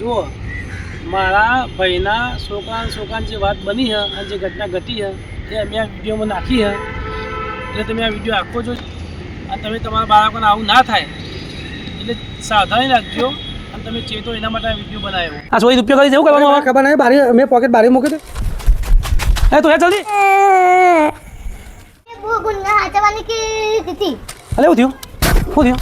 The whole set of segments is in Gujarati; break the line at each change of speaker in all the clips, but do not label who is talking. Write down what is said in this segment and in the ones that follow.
જુઓ મારા ભાઈના છોકરાની જે વાત બની છે અને જે ઘટના ઘટી છે એ અમે આ વિડીયોમાં નાખી છે એટલે તમે આ વિડીયો આખો જો અને તમે તમારા બાળકોને આવું ના થાય એટલે સાવધાની રાખજો અને તમે ચેતો એના માટે આ વિડીયો બનાવ્યો. આ સોળી રૂપિયો કરી જવું કરવાનું
ખબર નહીં બારી મેં પોકેટ બારી મૂકી દે
તો હે જલ્દી અલે શું થયું શું થયું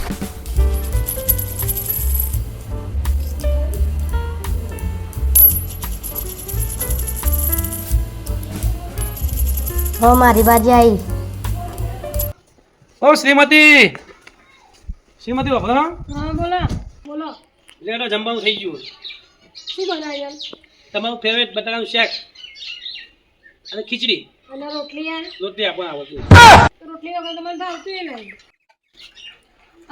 હો મારી બાજી આવી.
ઓ શ્રીમતી વાપરો
હા બોલો
લેડો જમવાનું થઈ ગયું.
શું બનાવ્યું?
તમારું ફેવરેટ બટાકાનું શાક અને ખીચડી
અને રોટલી યાર
રોટલી આપો આવડતું
રોટલી વગર તો મને ભાવતું એ નહીં.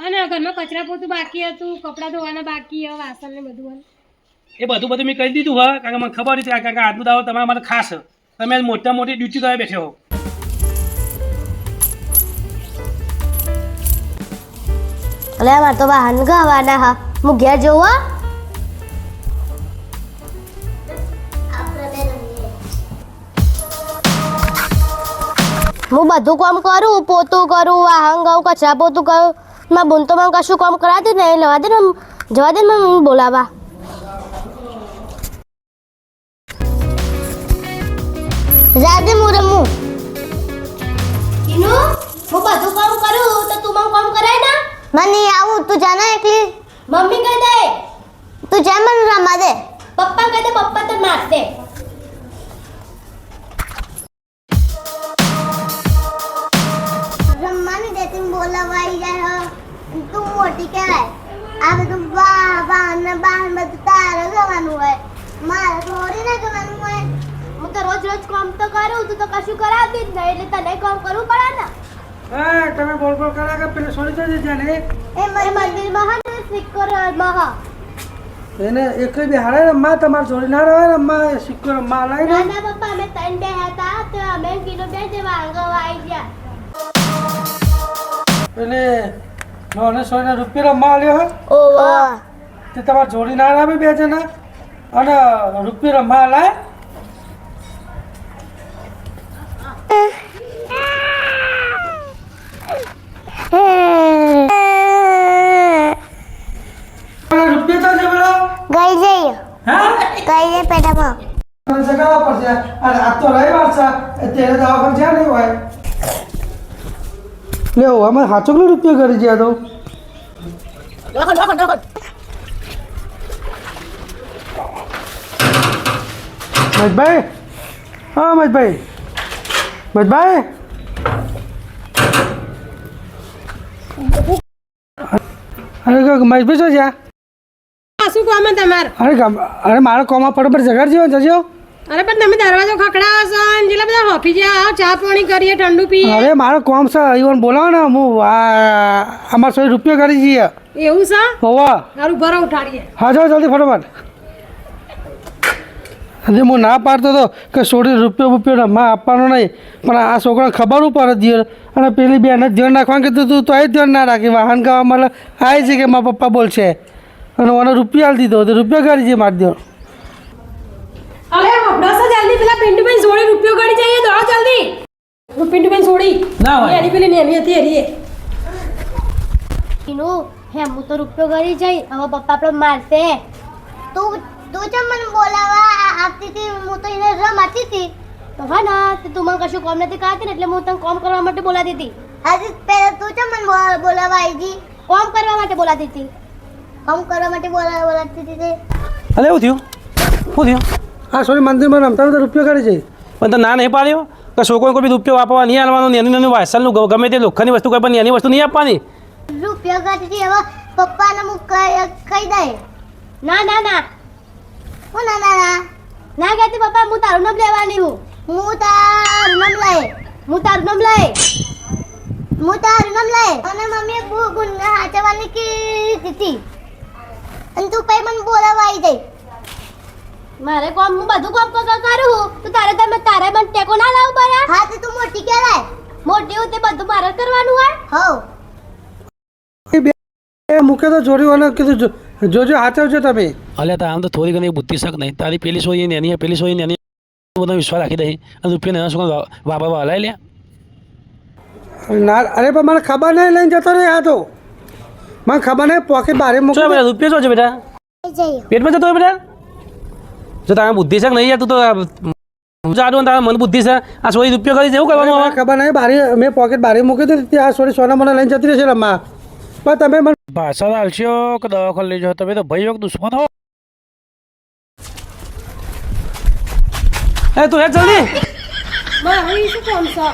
અને ઘરમાં કચરા પોતું બાકી હતું, કપડાં ધોવાના બાકી, વાસણ ને બધું.
એ બધું મેં કહી દીધું હા કારણ કે મને ખબર હતી કારણ કે આજનું દાવો તમારા માટે ખાસ છે. તમે આજ મોટી ડ્યુટી કરવા બેઠો હો.
અલે મારે તો વાહન ગાવાના હા હું ઘેર જોવા. હું બધું કામ કરું, પોતું કરું, વાહન ગાઉં, કચરા પોતું કરું. મારા બોન તો મને કશું કામ કરાતી નહીં. લેવા દે ને જવા દે ને મને બોલાવા. રાધે હું રમું. હું બધું કામ કરું તો તું મને કામ કરાય ને. મને આવું તું જાના એકલી. મમ્મી કહી દે તું જા મને રમવા દે. પપ્પા કહી દે પપ્પા તો મારશે. રમવાની દેતી બોલાવા આવી જાય તું મોટી કહેવાય. આ બધું વાહન બધું તારે જવાનું હોય મારે થોડી ના જવાનું હોય. હું તો રોજ કામ તો કરું તું તો કશું કરાવતી જ નહીં એટલે તને કામ કરવું પડે ને.
હા તમે બોલ કરા કે પેલે સોરી તો જશે ને
એ મંદિરમાં હા ને સિક્કો માં હા
એને એકલી બિહાડે રમવા તમારે જોડી ના રહે રમવા સિક્કો રમવા લાવી
ના ના પપ્પા અમે ત્રણ બે હતા તો અમે કિલો બે જે વાંગવા આવી ગયા.
એટલે મને સોના રૂપિયા રમવા આવ્યો હોય
ઓવા
તે તમારે જોડી ના આવે બે જણા અને રૂપિયા રમવા લાય રૂપિયા તો જબરો
ગઈ જઈએ
હા
ગઈ જઈએ પેટામાં.
જગાવવા પડશે અને આ તો રવિવાર છે ત્યારે દવાખાને જ્યાં નહીં હોય લેવો અમે સાચો કેટલો રૂપિયા કરી ગયા તો મજભાઈ હા મજભાઈ અરે મજભાઈ શું છે
શું કામ છે તમારે?
અરે મારો કોમા ફટોફટ જગાડજો જજો.
અરે પણ તમે દરવાજો ખખડાવો છો અને જેટલા બધા હોફી જ્યાં ચા પાણી કરીએ ઠંડુ પીએ.
અરે મારો કોમ છે ઈવન બોલાવો ને હું અમારે 100 રૂપિયા કરી જઈએ.
એવું છે?
હોવા
સારું ભરો ઉઠાડીએ.
હા જાઓ જલ્દી ફટોફટ. હજી હું ના પાડતો હતો કે સોળી રૂપિયો રમવા આપવાનો નહીં પણ આ છોકરાને ખબર પડે દિયર અને પેલી બેને ધ્યાન રાખવાનું કીધું તું તો એ ધ્યાન ના રાખી વાહન ગાવા મળે આવી છે કે મારા પપ્પા બોલશે અને મને રૂપિયા આલી દીધો તો રૂપિયો કરી છે મારી દો.
અરે હબડાસો જલ્દી પેલા પિન્ટુભાઈ જોડી રૂપિયો ગળી જઈએ દોડો જલ્દી. પિન્ટુભાઈ જોડી
ના હોય.
એની પેલી નેની હતી એરી
ઈનો હે હું તો રૂપિયો કરી જઈ હવે પપ્પા આપણે મારશે. તું ચમ મને બોલાવા આવતી હતી હું તો એને રમાતી હતી તો હા ના તું મને કશું કામ નથી કરતી ને એટલે હું તને કામ કરવા માટે બોલાતી હતી. આજે પહેલા તું ચમ મને બોલાવા આવી હતી. કામ કરવા માટે બોલાતી હતી. કામ કરવા માટે બોલાતી હતી.
અલે શું થયું
હા સોરી મંદિરમાં રમતા તો રૂપિયો કરી છે
પણ તો ના નહીં પાડ્યો કે છોકરો કોઈ બી રૂપિયો વાપરવા નહીં આવવાનો નાની વાસણનું ગમે તે લોખંડની વસ્તુ કોઈ પણ નાની વસ્તુ નહીં આપવાની.
રૂપિયો કરતી હતી હવે પપ્પાને હું કહી દે. ના ના ના હું ના ના ના ના કહેતી પપ્પા હું તારું નામ લેવાની હું તારું નામ લઈ અને મમ્મીએ ગુંડા હાચવાની કીધી અને તું પછી મને બોલાવા આવી જાય. મારે કામ હું બધું કામ કરું તો તારે મને ટેકો ના લાવ પડે. હા તે તું મોટી કહેવાય. મોટી હોય તે બધું મારે કરવાનું હોય. હો
એ મૂકે તો જોડીવાળા કીધું જોજો સાચવજો તમે.
અલ્યા તાર આમ તો થોડી ઘણી બુદ્ધિ શક નહીં તારી પેલી સોઈ નેની પેલી સોઈ નેની બધો વિશ્વાસ રાખી દઈ અને રૂપિયા એના છોકરા વાપરવા હલાવી લે.
ના અરે પણ મને ખબર નહીં લઈને જતો રહે આ તો મને ખબર નહીં પોકેટ બારે
શું
મૂકી
બેટા રૂપિયા શું છે બેટા
જઈએ
પેટમાં જતો હોય બેટા જો તારા બુદ્ધિ શક નહીં યાર તું તો જાડું તારા મન બુદ્ધિ છે આ સોઈ રૂપિયા કરી એવું કરવાનું
મને
હવે
ખબર નહીં બારે મેં પોકેટ બારે મૂકી હતી ત્યાં સોરી સોના મને લઈને જતી રહેશે રમવા પણ તમે મને
ભાષા હાલશો કે દવાખાને લઈ જાઓ તમે તો ભાઈ વખત દુશ્મન હો. એ તું હેડ જલ્દી
મારે શું કામ છે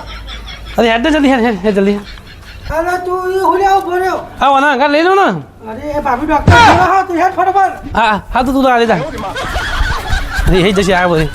અરે હેડ જલ્દી હેડ જલ્દી
અરે તું એ હુલ્યા ઉભો રહ્યો
આવો ના ઘર લઈ લો ને
અરે એ ભાભી ડોક્ટર હા તું હેડ ફટાફટ
હા હા તું આ લે જા એ જશે આ બધી